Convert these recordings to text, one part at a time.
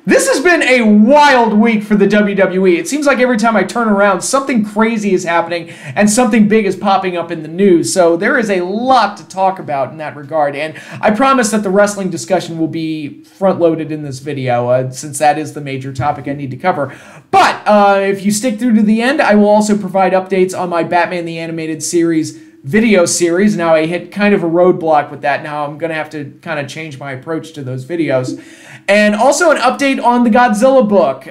This has been a wild week for the WWE. It seems like every time I turn around, something crazy is happening and something big is popping up in the news. So there is a lot to talk about in that regard. And I promise that the wrestling discussion will be front-loaded in this video, since that is the major topic I need to cover. But if you stick through to the end, I will also provide updates on my Batman the Animated Series video series. Now I hit kind of a roadblock with that. Now I'm going to have to kind of change my approach to those videos. And also an update on the Godzilla book,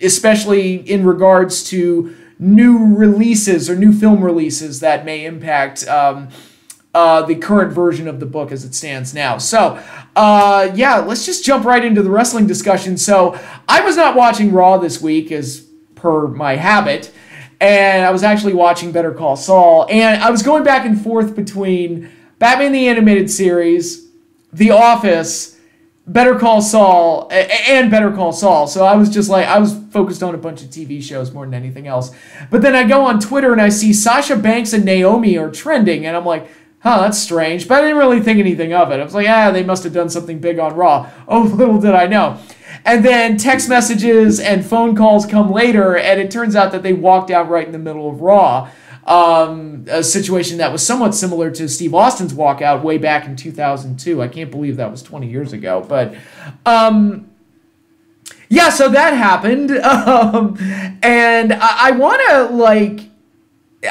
especially in regards to new releases or new film releases that may impact the current version of the book as it stands now. So, yeah, let's just jump right into the wrestling discussion. So I was not watching Raw this week as per my habit. And I was actually watching Better Call Saul. And I was going back and forth between Batman the Animated Series, The Office, Better Call Saul, and Better Call Saul. So I was just like, I was focused on a bunch of TV shows more than anything else. But then I go on Twitter and I see Sasha Banks and Naomi are trending. And I'm like, huh, that's strange. But I didn't really think anything of it. I was like, they must have done something big on Raw. Oh, little did I know. And then text messages and phone calls come later, and it turns out that they walked out right in the middle of Raw. A situation that was somewhat similar to Steve Austin's walkout way back in 2002. I can't believe that was 20 years ago. But, yeah, so that happened. And I want to,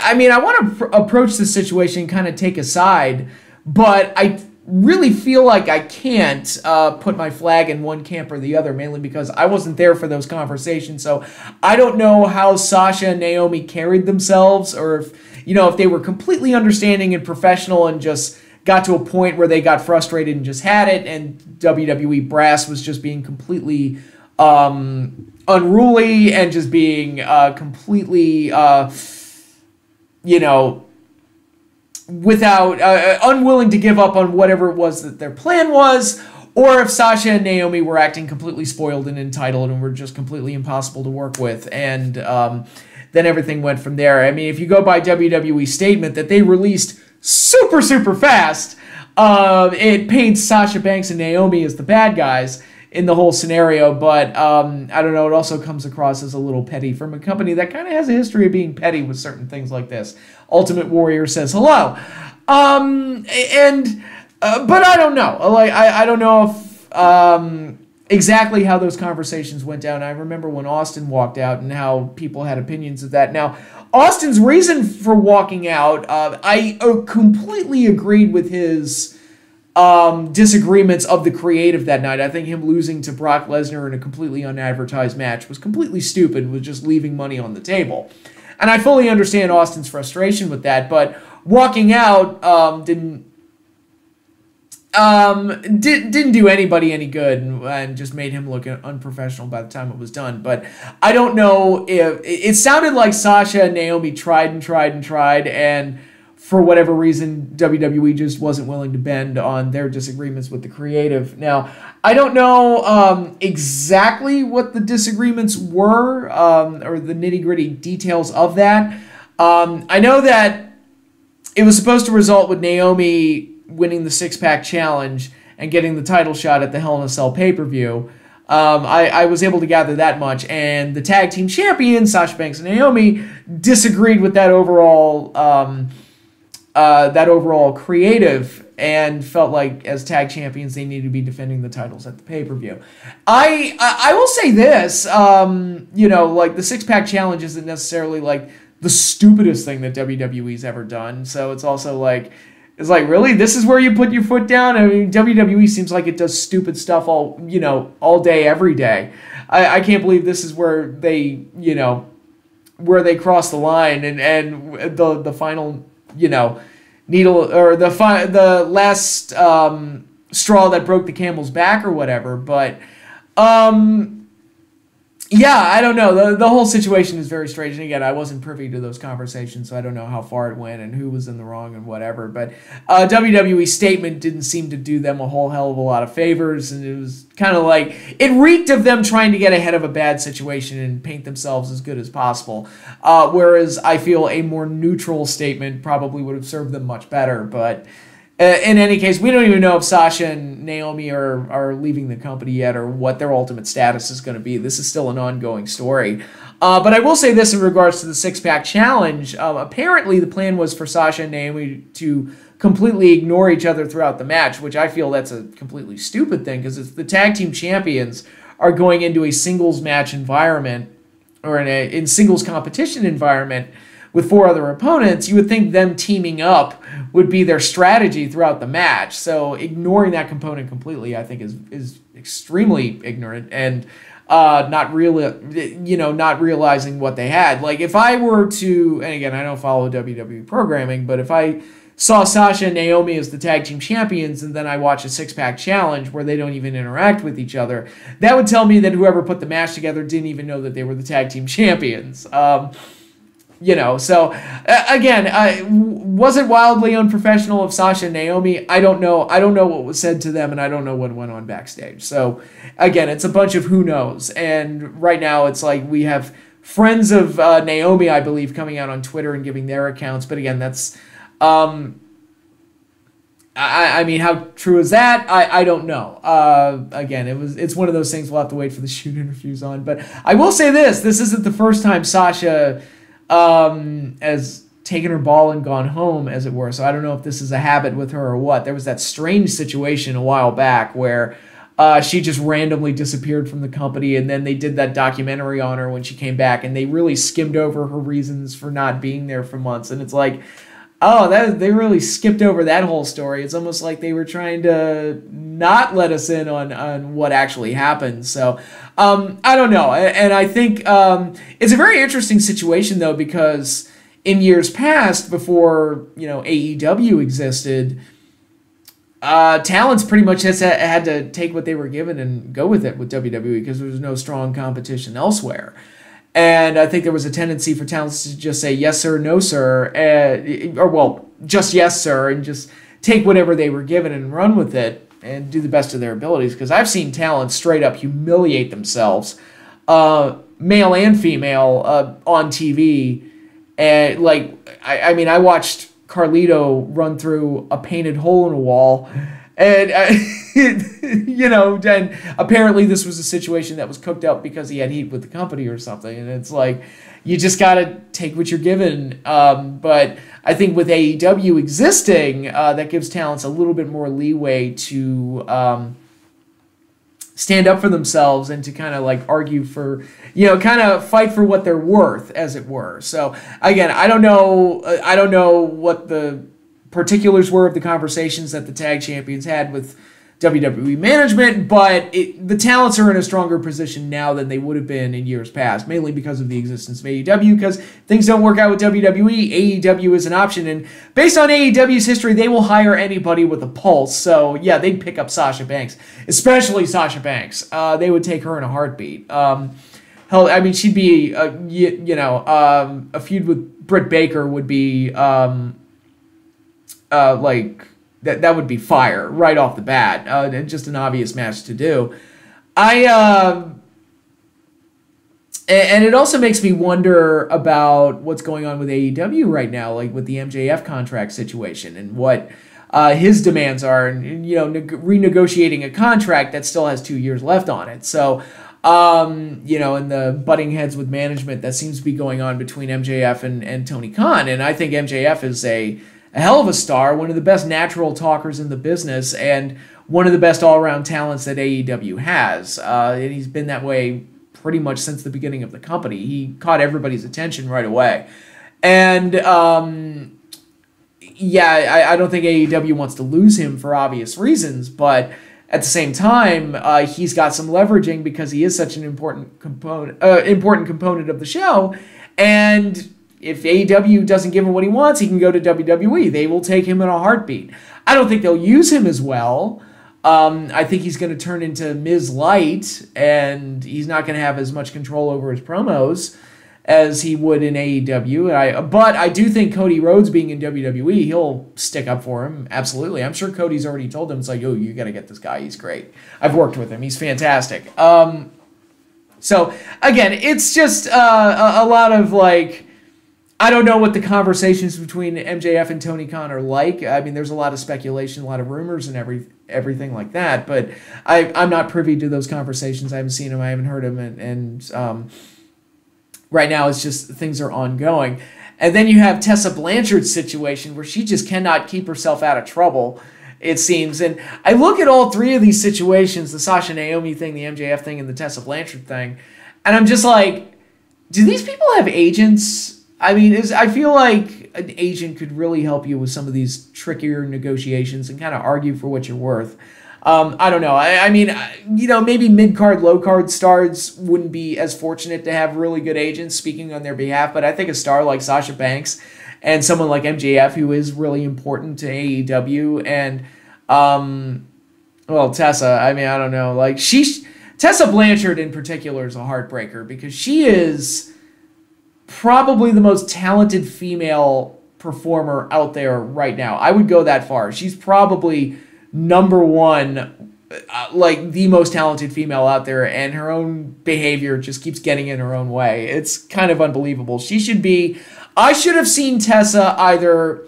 I want to approach the situation and kind of take a side, but I really feel like I can't put my flag in one camp or the other, mainly because I wasn't there for those conversations. So I don't know how Sasha and Naomi carried themselves, or if they were completely understanding and professional and just got to a point where they got frustrated and just had it, and WWE brass was just being completely unruly and just being completely without unwilling to give up on whatever it was that their plan was, or if Sasha and Naomi were acting completely spoiled and entitled and were just completely impossible to work with, and then everything went from there. I mean, if you go by WWE's statement that they released super fast, it paints Sasha Banks and Naomi as the bad guys in the whole scenario, but I don't know, it also comes across as a little petty from a company that kind of has a history of being petty with certain things like this. Ultimate Warrior says hello. But I don't know. I don't know if exactly how those conversations went down. I remember when Austin walked out and how people had opinions of that. Now, Austin's reason for walking out, I completely agreed with his disagreements of the creative that night. I think him losing to Brock Lesnar in a completely unadvertised match was completely stupid, was just leaving money on the table. And I fully understand Austin's frustration with that, but walking out didn't do anybody any good, and just made him look unprofessional by the time it was done. But I don't know if it sounded like Sasha and Naomi tried, and for whatever reason, WWE just wasn't willing to bend on their disagreements with the creative. Now, I don't know exactly what the disagreements were, or the nitty-gritty details of that. I know that it was supposed to result with Naomi winning the six-pack challenge and getting the title shot at the Hell in a Cell pay-per-view. I was able to gather that much, and the tag team champions, Sasha Banks and Naomi, disagreed with that overall creative, and felt like as tag champions they needed to be defending the titles at the pay-per-view. I will say this, the six-pack challenge isn't necessarily like the stupidest thing that WWE's ever done. So it's also like, really, this is where you put your foot down? I mean, WWE seems like it does stupid stuff all day, every day. I can't believe this is where they, where they cross the line, and the final, needle, or the last straw that broke the camel's back or whatever. But yeah, I don't know. The whole situation is very strange. And again, I wasn't privy to those conversations, so I don't know how far it went and who was in the wrong and whatever. But WWE's statement didn't seem to do them a whole hell of a lot of favors, and it was kind of like, it reeked of them trying to get ahead of a bad situation and paint themselves as good as possible. Whereas I feel a more neutral statement probably would have served them much better. But In any case, we don't even know if Sasha and Naomi are leaving the company yet or what their ultimate status is going to be. This is still an ongoing story. But I will say this in regards to the six-pack challenge. Apparently, the plan was for Sasha and Naomi to completely ignore each other throughout the match, which I feel that's a completely stupid thing, because if the tag team champions are going into a singles match environment or in singles competition environment with 4 other opponents, you would think them teaming up would be their strategy throughout the match. So ignoring that component completely, I think, is extremely ignorant and not realizing what they had. Like, if I were to, and again, I don't follow WWE programming, but if I saw Sasha and Naomi as the tag team champions and then I watch a six-pack challenge where they don't even interact with each other, that would tell me that whoever put the match together didn't even know that they were the tag team champions. So again, was it wildly unprofessional of Sasha and Naomi? I don't know. I don't know what was said to them, and I don't know what went on backstage. So again, it's a bunch of who knows. And right now it's like we have friends of Naomi, I believe, coming out on Twitter and giving their accounts. But again, that's I mean, how true is that? I don't know. Again, it's one of those things we'll have to wait for the shoot interviews on. But I will say this isn't the first time Sasha has taken her ball and gone home, as it were. So I don't know if this is a habit with her or what. There was that strange situation a while back where she just randomly disappeared from the company, and then they did that documentary on her when she came back, and they really skimmed over her reasons for not being there for months. And it's like, oh, they really skipped over that whole story. It's almost like they were trying to not let us in on what actually happened. So I don't know. And I think it's a very interesting situation, though, because in years past, before AEW existed, talents pretty much had to take what they were given and go with it with WWE because there was no strong competition elsewhere. And I think there was a tendency for talents to just say yes sir, no sir, just yes sir, and just take whatever they were given and run with it and do the best of their abilities. Because I've seen talents straight up humiliate themselves, male and female, on TV. And I mean, I watched Carlito run through a painted hole in a wall. And, then apparently this was a situation that was cooked up because he had heat with the company or something. And it's like, you just got to take what you're given. But I think with AEW existing, that gives talents a little bit more leeway to stand up for themselves and to kind of argue for, kind of fight for what they're worth, as it were. So again, I don't know what the particulars were of the conversations that the tag champions had with WWE management, but the talents are in a stronger position now than they would have been in years past, mainly because of the existence of AEW, because things don't work out with WWE, AEW is an option, and based on AEW's history, they will hire anybody with a pulse, so yeah, they'd pick up Sasha Banks, especially Sasha Banks. They would take her in a heartbeat. Hell, I mean, she'd be, a feud with Britt Baker would be, that would be fire right off the bat. And just an obvious match to do. And it also makes me wonder about what's going on with AEW right now, like with the MJF contract situation and what his demands are, and renegotiating a contract that still has 2 years left on it. So, and the butting heads with management that seems to be going on between MJF and Tony Khan. And I think MJF is a hell of a star, one of the best natural talkers in the business, and one of the best all-around talents that AEW has. And he's been that way pretty much since the beginning of the company. He caught everybody's attention right away. And, I don't think AEW wants to lose him for obvious reasons, but at the same time, he's got some leveraging because he is such an important component of the show, and if AEW doesn't give him what he wants, he can go to WWE. They will take him in a heartbeat. I don't think they'll use him as well. I think he's going to turn into Miz Light, and he's not going to have as much control over his promos as he would in AEW. But I do think Cody Rhodes being in WWE, he'll stick up for him. Absolutely. I'm sure Cody's already told him, it's like, you got to get this guy. He's great. I've worked with him. He's fantastic. So, again, it's just a lot of, I don't know what the conversations between MJF and Tony Khan are like. I mean, there's a lot of speculation, a lot of rumors, and everything like that. But I'm not privy to those conversations. I haven't seen them. I haven't heard them. And right now, it's just things are ongoing. And then you have Tessa Blanchard's situation where she just cannot keep herself out of trouble, it seems. And I look at all three of these situations, the Sasha Naomi thing, the MJF thing, and the Tessa Blanchard thing, and I'm just like, do these people have agents? I mean, I feel like an agent could really help you with some of these trickier negotiations and kind of argue for what you're worth. I don't know. I mean, maybe mid-card, low-card stars wouldn't be as fortunate to have really good agents speaking on their behalf, but I think a star like Sasha Banks and someone like MJF, who is really important to AEW, and, Tessa, I mean, I don't know. Like, Tessa Blanchard in particular is a heartbreaker because she is probably the most talented female performer out there right now. I would go that far. She's probably number one, like the most talented female out there, and her own behavior just keeps getting in her own way. It's kind of unbelievable. I should have seen Tessa either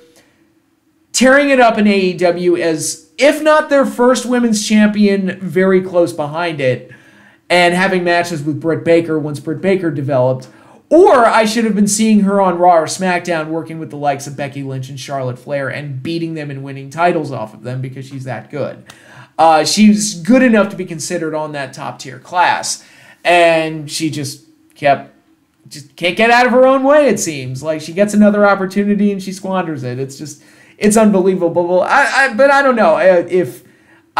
tearing it up in AEW as, if not their first women's champion, very close behind it, and having matches with Britt Baker once Britt Baker developed, or I should have been seeing her on Raw or SmackDown working with the likes of Becky Lynch and Charlotte Flair and beating them and winning titles off of them because she's that good. She's good enough to be considered on that top tier class, and she just can't get out of her own way, it seems. Like, she gets another opportunity and she squanders it. It's unbelievable. But I don't know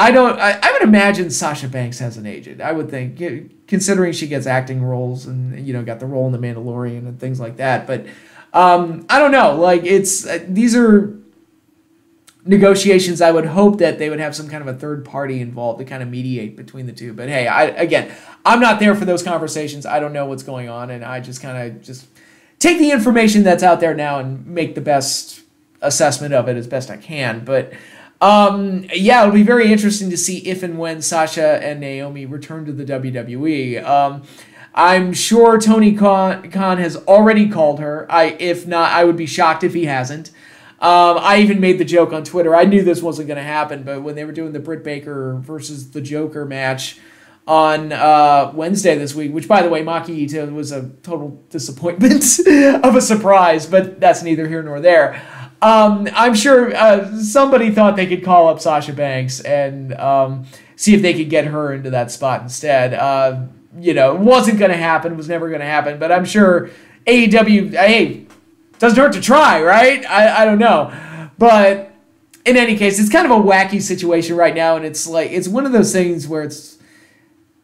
I would imagine Sasha Banks has an agent. I would think, considering she gets acting roles and, got the role in The Mandalorian and things like that. But I don't know. Like, these are negotiations. I would hope that they would have some kind of a third party involved to kind of mediate between the two. But hey, I'm not there for those conversations. I don't know what's going on, and I just kind of just take the information that's out there now and make the best assessment of it as best I can. But it'll be very interesting to see if and when Sasha and Naomi return to the WWE. I'm sure Tony Khan has already called her. If not, I would be shocked if he hasn't. I even made the joke on Twitter. I knew this wasn't going to happen, but when they were doing the Britt Baker versus the Joker match on Wednesday this week, which, by the way, Maki Ito was a total disappointment of a surprise, but that's neither here nor there. I'm sure somebody thought they could call up Sasha Banks and see if they could get her into that spot instead. It wasn't going to happen. It was never going to happen. But I'm sure AEW, hey, doesn't hurt to try, right? I don't know. But in any case, it's kind of a wacky situation right now. And it's one of those things where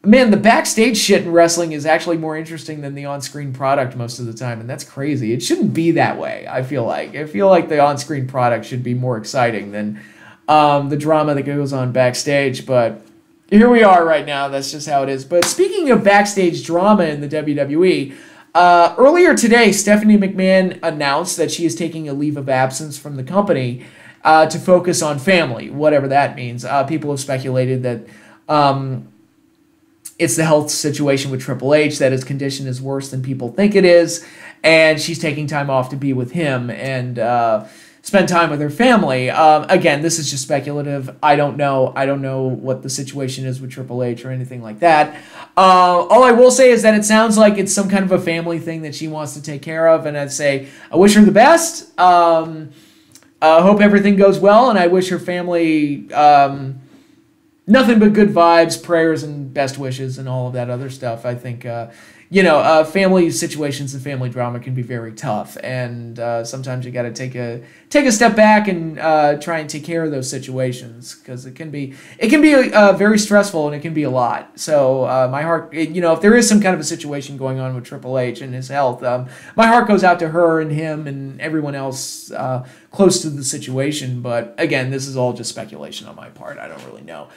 man, the backstage shit in wrestling is actually more interesting than the on-screen product most of the time, and that's crazy. It shouldn't be that way, I feel like. I feel like the on-screen product should be more exciting than the drama that goes on backstage, but here we are right now. That's just how it is. But speaking of backstage drama in the WWE, earlier today, Stephanie McMahon announced that she is taking a leave of absence from the company to focus on family, whatever that means. People have speculated that it's the health situation with Triple H, that his condition is worse than people think it is, and she's taking time off to be with him and spend time with her family. Again, this is just speculative. I don't know. I don't know what the situation is with Triple H or anything like that. All I will say is that it sounds like it's some kind of a family thing that she wants to take care of, and I'd say I wish her the best. Hope everything goes well, and I wish her family nothing but good vibes, prayers, and best wishes, and all of that other stuff. I think, family situations and family drama can be very tough, and sometimes you got to take a step back and try and take care of those situations, because it can be very stressful, and it can be a lot. So my heart, if there is some kind of a situation going on with Triple H and his health, my heart goes out to her and him and everyone else close to the situation. But again, this is all just speculation on my part. I don't really know.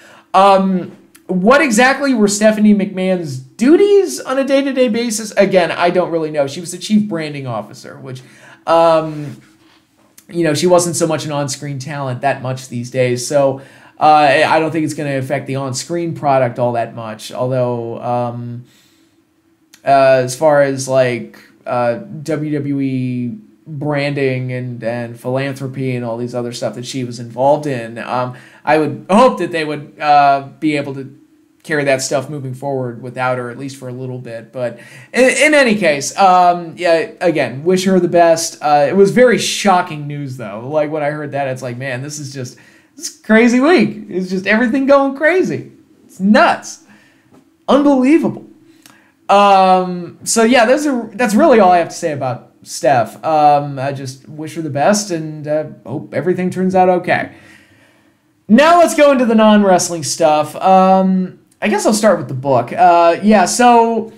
What exactly were Stephanie McMahon's duties on a day-to-day basis? Again, I don't really know. She was the chief branding officer, which, she wasn't so much an on-screen talent that much these days. So I don't think it's going to affect the on-screen product all that much. Although, as far as like WWE branding and philanthropy and all these other stuff that she was involved in. I would hope that they would be able to carry that stuff moving forward without her, at least for a little bit. But in any case, yeah, again, wish her the best. It was very shocking news, though. Like, when I heard that, it's like, man, this is a crazy week. It's just everything going crazy. It's nuts. Unbelievable. So yeah, that's really all I have to say about Steph. I just wish her the best and hope everything turns out okay. Now let's go into the non-wrestling stuff. I guess I'll start with the book. Yeah, so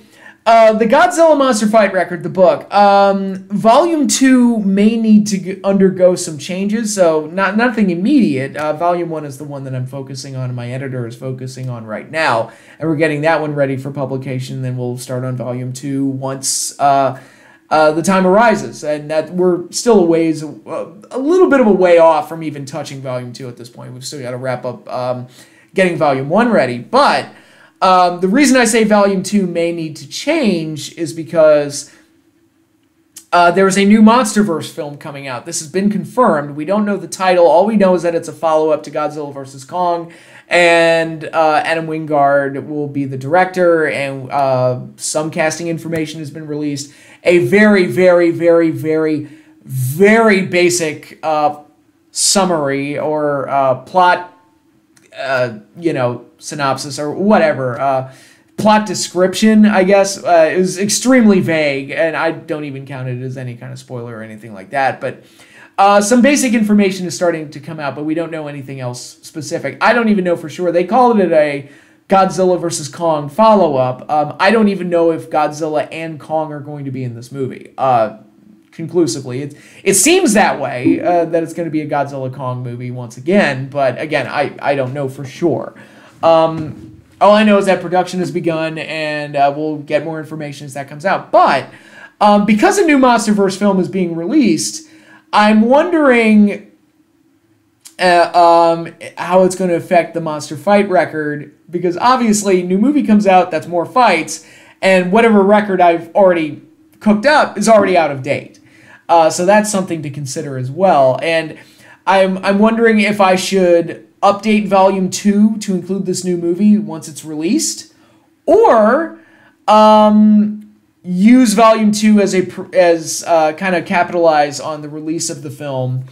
the Godzilla Monster Fight Record, the book, Volume 2 may need to undergo some changes, so nothing immediate. Volume 1 is the one that I'm focusing on and my editor is focusing on right now, and we're getting that one ready for publication. Then we'll start on Volume 2 once the time arises, and that we're still a little bit of a way off from even touching Volume 2 at this point. We've still got to wrap up getting Volume 1 ready, but the reason I say Volume 2 may need to change is because there's a new MonsterVerse film coming out. This has been confirmed. We don't know the title. All we know is that it's a follow-up to Godzilla vs. Kong, and Adam Wingard will be the director, and some casting information has been released. A very, very, very, very, very basic summary or plot, synopsis or whatever, plot description, I guess, is extremely vague, and I don't even count it as any kind of spoiler or anything like that, but some basic information is starting to come out, but we don't know anything else specific. I don't even know for sure. They called it a Godzilla vs. Kong follow-up. I don't even know if Godzilla and Kong are going to be in this movie. Conclusively, it seems that way, that it's going to be a Godzilla Kong movie once again, but again, I don't know for sure. All I know is that production has begun, and we'll get more information as that comes out. But because a new MonsterVerse film is being released, I'm wondering how it's going to affect the Monster Fight record, because obviously, new movie comes out, that's more fights, and whatever record I've already cooked up is already out of date. So that's something to consider as well. And I'm wondering if I should update Volume 2 to include this new movie once it's released, or use Volume 2 as kind of capitalize on the release of the film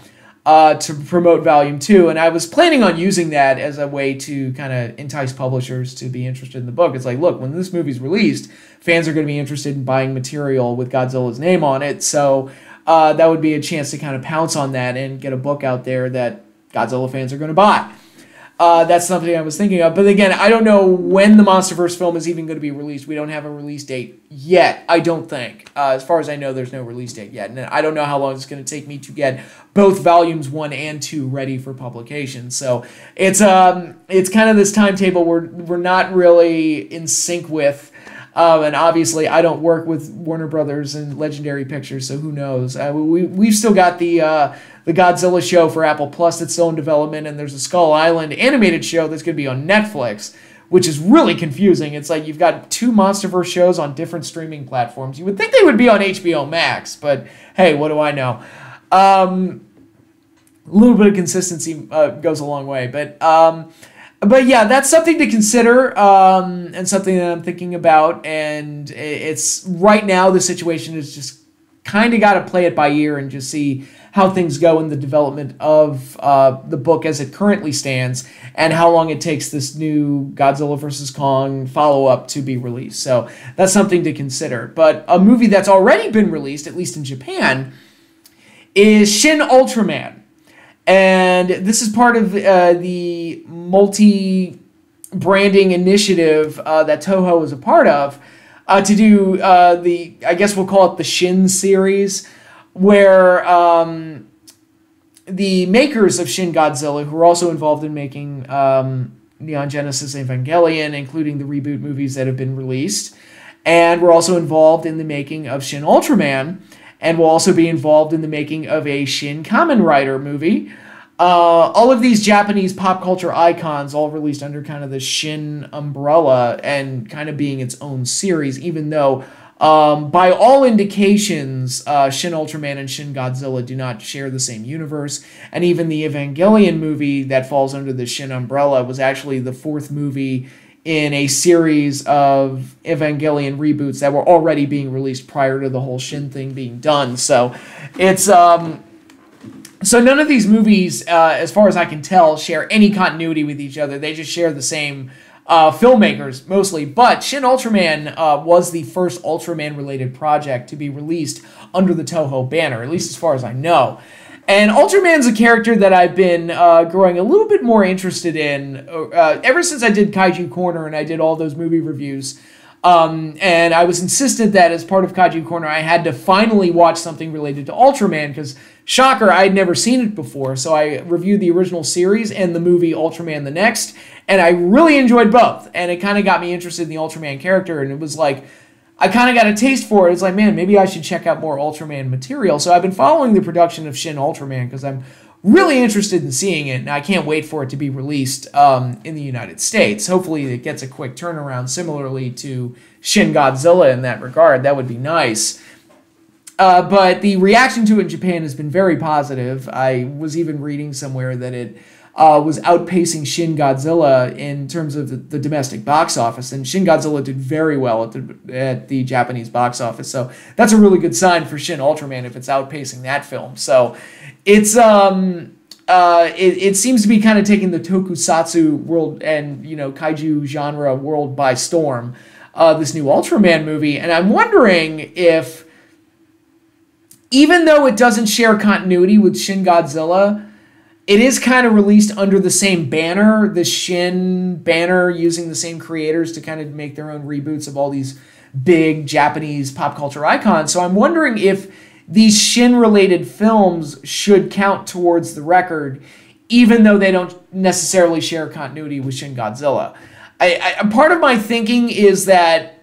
to promote Volume 2. And I was planning on using that as a way to kind of entice publishers to be interested in the book. It's like, look, when this movie's released, fans are going to be interested in buying material with Godzilla's name on it, so that would be a chance to kind of pounce on that and get a book out there that Godzilla fans are going to buy. That's something I was thinking of. But again, I don't know when the MonsterVerse film is even going to be released. We don't have a release date yet, I don't think. As far as I know, there's no release date yet. And I don't know how long it's going to take me to get both Volumes 1 and 2 ready for publication. So it's kind of this timetable we're not really in sync with. And obviously, I don't work with Warner Brothers and Legendary Pictures, so who knows? We've still got the Godzilla show for Apple Plus that's still in development, and there's a Skull Island animated show that's going to be on Netflix, which is really confusing. It's like you've got two MonsterVerse shows on different streaming platforms. You would think they would be on HBO Max, but hey, what do I know? A little bit of consistency goes a long way, but yeah, that's something to consider, and something that I'm thinking about. And it's right now the situation is just kind of got to play it by ear and just see how things go in the development of the book as it currently stands, and how long it takes this new Godzilla vs. Kong follow-up to be released. So that's something to consider. But a movie that's already been released, at least in Japan, is Shin Ultraman. And this is part of the multi-branding initiative that Toho is a part of to do I guess we'll call it the Shin series, where the makers of Shin Godzilla, who are also involved in making Neon Genesis Evangelion, including the reboot movies that have been released, and we're also involved in the making of Shin Ultraman, and will also be involved in the making of a Shin Kamen Rider movie. All of these Japanese pop culture icons all released under kind of the Shin umbrella and kind of being its own series, even though By all indications, Shin Ultraman and Shin Godzilla do not share the same universe, and even the Evangelion movie that falls under the Shin umbrella was actually the fourth movie in a series of Evangelion reboots that were already being released prior to the whole Shin thing being done. So it's so none of these movies, as far as I can tell, share any continuity with each other. They just share the same filmmakers mostly. But Shin Ultraman was the first Ultraman-related project to be released under the Toho banner, at least as far as I know. And Ultraman's a character that I've been growing a little bit more interested in ever since I did Kaiju Corner and I did all those movie reviews. And I was insistent that as part of Kaiju Corner, I had to finally watch something related to Ultraman because, shocker, I had never seen it before. So I reviewed the original series and the movie Ultraman the Next, and I really enjoyed both. And it kind of got me interested in the Ultraman character, and it was like, I kind of got a taste for it. It's like, man, maybe I should check out more Ultraman material. So I've been following the production of Shin Ultraman because I'm really interested in seeing it, and I can't wait for it to be released in the United States. Hopefully it gets a quick turnaround similarly to Shin Godzilla in that regard. That would be nice. But the reaction to it in Japan has been very positive. I was even reading somewhere that it was outpacing Shin Godzilla in terms of the domestic box office, and Shin Godzilla did very well at the Japanese box office. So that's a really good sign for Shin Ultraman if it's outpacing that film. So it's it seems to be kind of taking the tokusatsu world and kaiju genre world by storm. This new Ultraman movie, and I'm wondering if, even though it doesn't share continuity with Shin Godzilla, it is kind of released under the same banner, the Shin banner, using the same creators to kind of make their own reboots of all these big Japanese pop culture icons. So I'm wondering if these Shin-related films should count towards the record, even though they don't necessarily share continuity with Shin Godzilla. Part of my thinking is that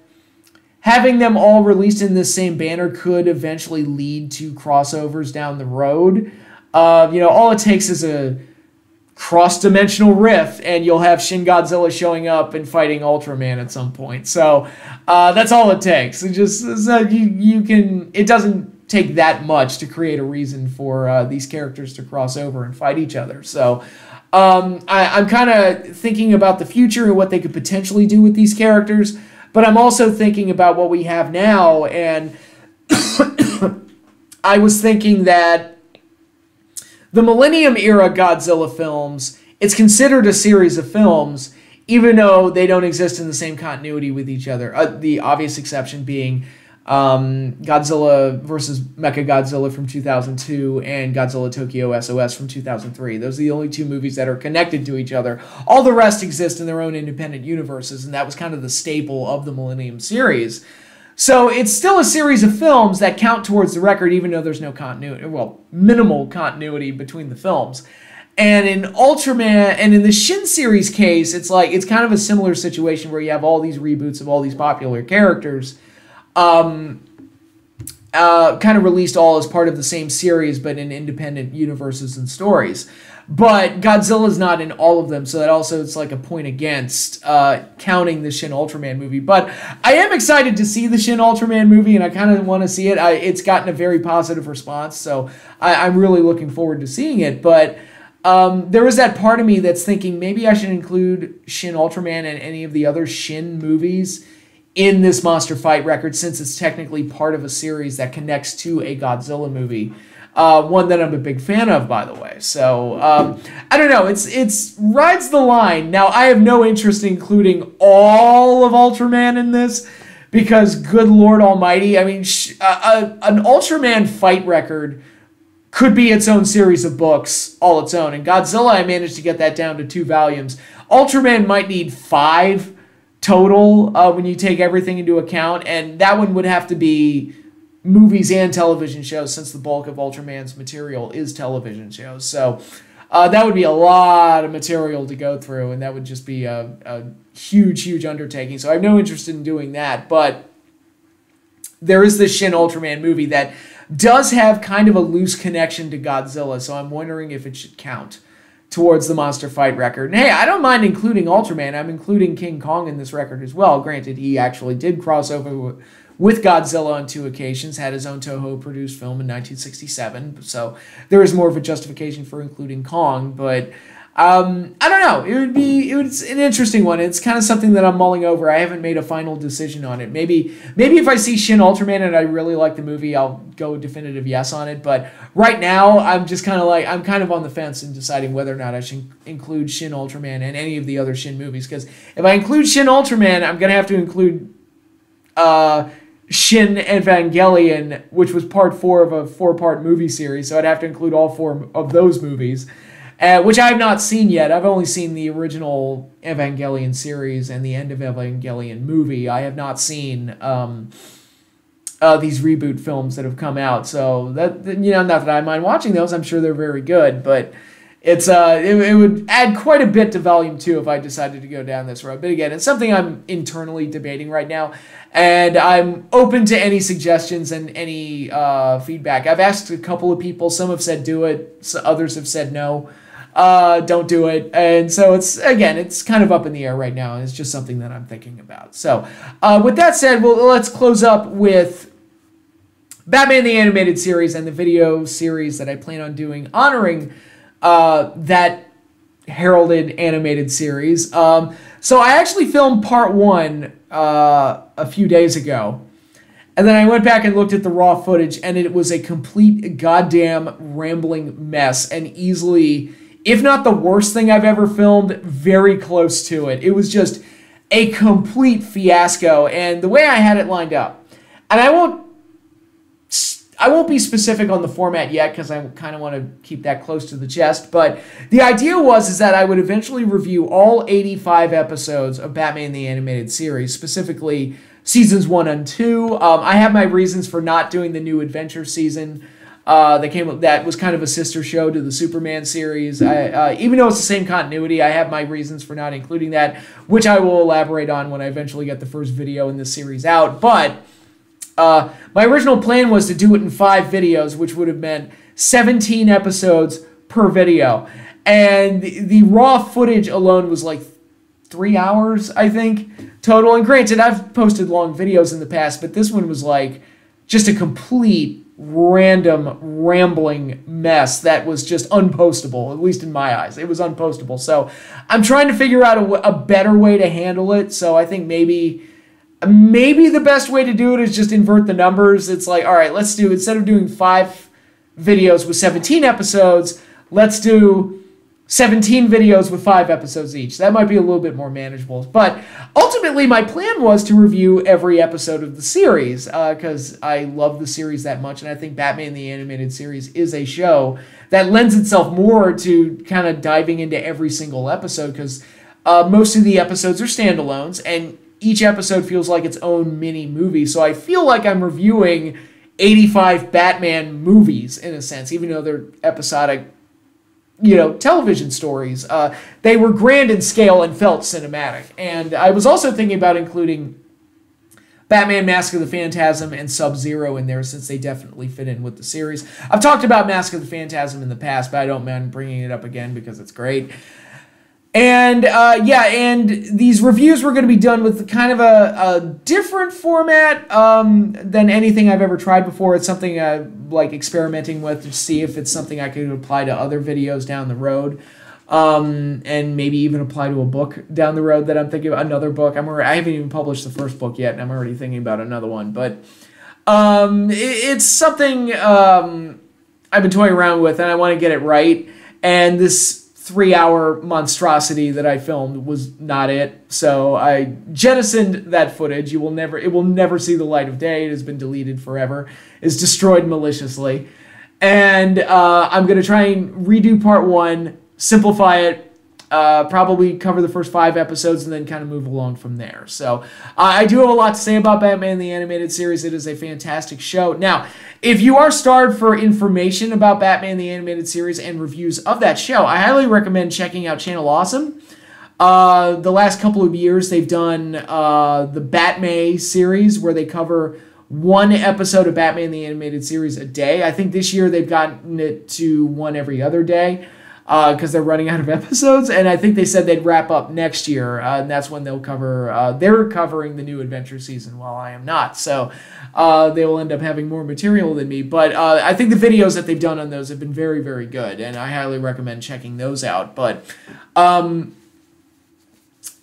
having them all released in this same banner could eventually lead to crossovers down the road. All it takes is a cross-dimensional rift, and you'll have Shin Godzilla showing up and fighting Ultraman at some point. So that's all it takes. It just you can. It doesn't take that much to create a reason for these characters to cross over and fight each other. So I'm kind of thinking about the future and what they could potentially do with these characters, but I'm also thinking about what we have now, and I was thinking that the Millennium Era Godzilla films, it's considered a series of films, even though they don't exist in the same continuity with each other. The obvious exception being Godzilla vs. Mechagodzilla from 2002 and Godzilla Tokyo SOS from 2003. Those are the only two movies that are connected to each other. All the rest exist in their own independent universes, and that was kind of the staple of the Millennium series. So it's still a series of films that count towards the record, even though there's no continuity, well, minimal continuity between the films. And in Ultraman, and in the Shin series case, it's kind of a similar situation where you have all these reboots of all these popular characters, kind of released all as part of the same series, but in independent universes and stories. But Godzilla's not in all of them, so that also it's like a point against counting the Shin Ultraman movie. But I am excited to see the Shin Ultraman movie, and I kind of want to see it. It's gotten a very positive response, so I'm really looking forward to seeing it. But there is that part of me that's thinking maybe I should include Shin Ultraman and any of the other Shin movies in this Monster Fight record, since it's technically part of a series that connects to a Godzilla movie. One that I'm a big fan of, by the way. So, I don't know. It's rides the line. Now, I have no interest in including all of Ultraman in this because, good Lord Almighty, I mean, an Ultraman fight record could be its own series of books all its own. And Godzilla, I managed to get that down to 2 volumes. Ultraman might need 5 total when you take everything into account, and that one would have to be movies and television shows, since the bulk of Ultraman's material is television shows. So that would be a lot of material to go through, and that would just be a huge, huge undertaking. So I have no interest in doing that, but there is this Shin Ultraman movie that does have kind of a loose connection to Godzilla, so I'm wondering if it should count towards the monster fight record. And hey, I don't mind including Ultraman. I'm including King Kong in this record as well. Granted, he actually did cross over with Godzilla on 2 occasions, had his own Toho-produced film in 1967, so there is more of a justification for including Kong, but I don't know. It was an interesting one. It's kind of something that I'm mulling over. I haven't made a final decision on it. Maybe if I see Shin Ultraman and I really like the movie, I'll go definitive yes on it, but right now, I'm just kind of like, I'm kind of on the fence in deciding whether or not I should include Shin Ultraman and any of the other Shin movies, because if I include Shin Ultraman, I'm going to have to include Shin Evangelion, which was part 4 of a 4-part movie series, so I'd have to include all 4 of those movies, which I have not seen yet. I've only seen the original Evangelion series and the End of Evangelion movie. I have not seen these reboot films that have come out, so that, not that I mind watching those. I'm sure they're very good, but it's it would add quite a bit to Volume 2 if I decided to go down this road. But again, it's something I'm internally debating right now, and I'm open to any suggestions and any feedback. I've asked a couple of people. Some have said do it. Others have said no, don't do it. And so it's kind of up in the air right now, and it's just something that I'm thinking about. So with that said, let's close up with Batman the Animated Series and the video series that I plan on doing honoring that heralded animated series. So I actually filmed part 1 a few days ago, and then I went back and looked at the raw footage, and it was a complete goddamn rambling mess, and easily, if not the worst thing I've ever filmed, very close to it. It was just a complete fiasco, and the way I had it lined up, and I won't be specific on the format yet because I kind of want to keep that close to the chest, but the idea is that I would eventually review all 85 episodes of Batman the Animated Series, specifically seasons 1 and 2. I have my reasons for not doing the New Adventure season. That was kind of a sister show to the Superman series. Even though it's the same continuity, I have my reasons for not including that, which I will elaborate on when I eventually get the first video in this series out, but my original plan was to do it in 5 videos, which would have meant 17 episodes per video. And the raw footage alone was like 3 hours, I think, total. And granted, I've posted long videos in the past, but this one was like just a complete random rambling mess that was just unpostable, at least in my eyes. It was unpostable. So I'm trying to figure out a better way to handle it. So I think maybe the best way to do it is just invert the numbers. It's like, all right, instead of doing 5 videos with 17 episodes, let's do 17 videos with 5 episodes each. That might be a little bit more manageable. But ultimately, my plan was to review every episode of the series because I love the series that much, and I think Batman the Animated Series is a show that lends itself more to kind of diving into every single episode because most of the episodes are standalones, and each episode feels like its own mini movie. So I feel like I'm reviewing 85 Batman movies in a sense, even though they're episodic, television stories. They were grand in scale and felt cinematic. And I was also thinking about including Batman Mask of the Phantasm and Sub-Zero in there since they definitely fit in with the series. I've talked about Mask of the Phantasm in the past, but I don't mind bringing it up again because it's great. And and these reviews were going to be done with kind of a different format than anything I've ever tried before. It's something I like experimenting with to see if it's something I could apply to other videos down the road, and maybe even apply to a book down the road that I'm thinking of, another book. I haven't even published the first book yet, and I'm already thinking about another one. But it's something I've been toying around with, and I want to get it right. And this 3-hour monstrosity that I filmed was not it, so I jettisoned that footage. It will never see the light of day. It has been deleted forever. It's destroyed maliciously, and I'm gonna try and redo part 1, simplify it, probably cover the first 5 episodes, and then kind of move along from there. So I do have a lot to say about Batman the Animated Series. It is a fantastic show. Now, if you are starved for information about Batman the Animated Series and reviews of that show, I highly recommend checking out Channel Awesome. The last couple of years, they've done the Batman series, where they cover 1 episode of Batman the Animated Series a day. I think this year they've gotten it to 1 every other day. because they're running out of episodes, and I think they said they'd wrap up next year, and that's when they'll cover, they're covering the new adventure season while I am not, so they will end up having more material than me, but I think the videos that they've done on those have been very, very good, and I highly recommend checking those out, but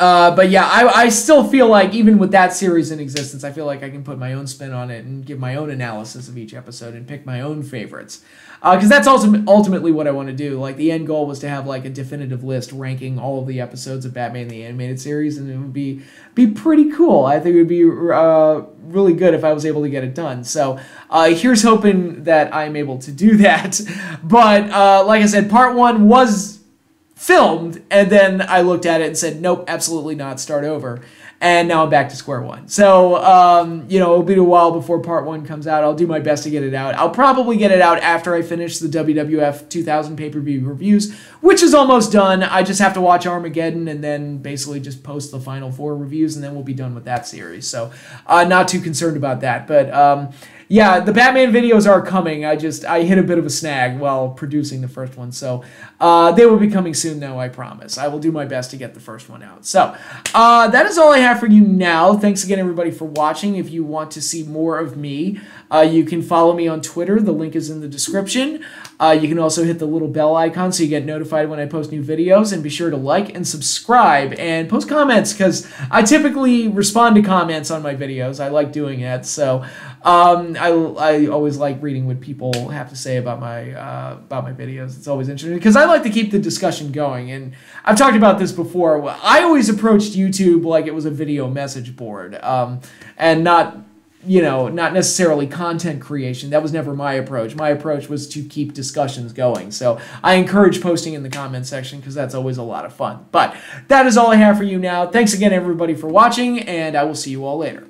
yeah, I still feel like even with that series in existence, I feel like I can put my own spin on it and give my own analysis of each episode and pick my own favorites. Because that's ultimately what I want to do. Like, the end goal was to have like a definitive list ranking all of the episodes of Batman the Animated Series, and it would be pretty cool. I think it would be really good if I was able to get it done. So here's hoping that I'm able to do that. But like I said, part 1 was filmed, and then I looked at it and said, nope, absolutely not, start over. And now I'm back to square one. So, it'll be a while before part 1 comes out. I'll do my best to get it out. I'll probably get it out after I finish the WWF 2000 pay-per-view reviews, which is almost done. I just have to watch Armageddon and then basically just post the final 4 reviews, and then we'll be done with that series. So, not too concerned about that. But, yeah, the Batman videos are coming. I hit a bit of a snag while producing the first one. So they will be coming soon, though, I promise. I will do my best to get the first one out. So that is all I have for you now. Thanks again, everybody, for watching. If you want to see more of me, you can follow me on Twitter. The link is in the description. You can also hit the little bell icon so you get notified when I post new videos. And be sure to like and subscribe and post comments, because I typically respond to comments on my videos. I like doing that. So I always like reading what people have to say about my videos. It's always interesting because I like to keep the discussion going. And I've talked about this before. I always approached YouTube like it was a video message board, and not necessarily content creation. That was never my approach. My approach was to keep discussions going. So I encourage posting in the comment section because that's always a lot of fun. But that is all I have for you now. Thanks again, everybody, for watching, and I will see you all later.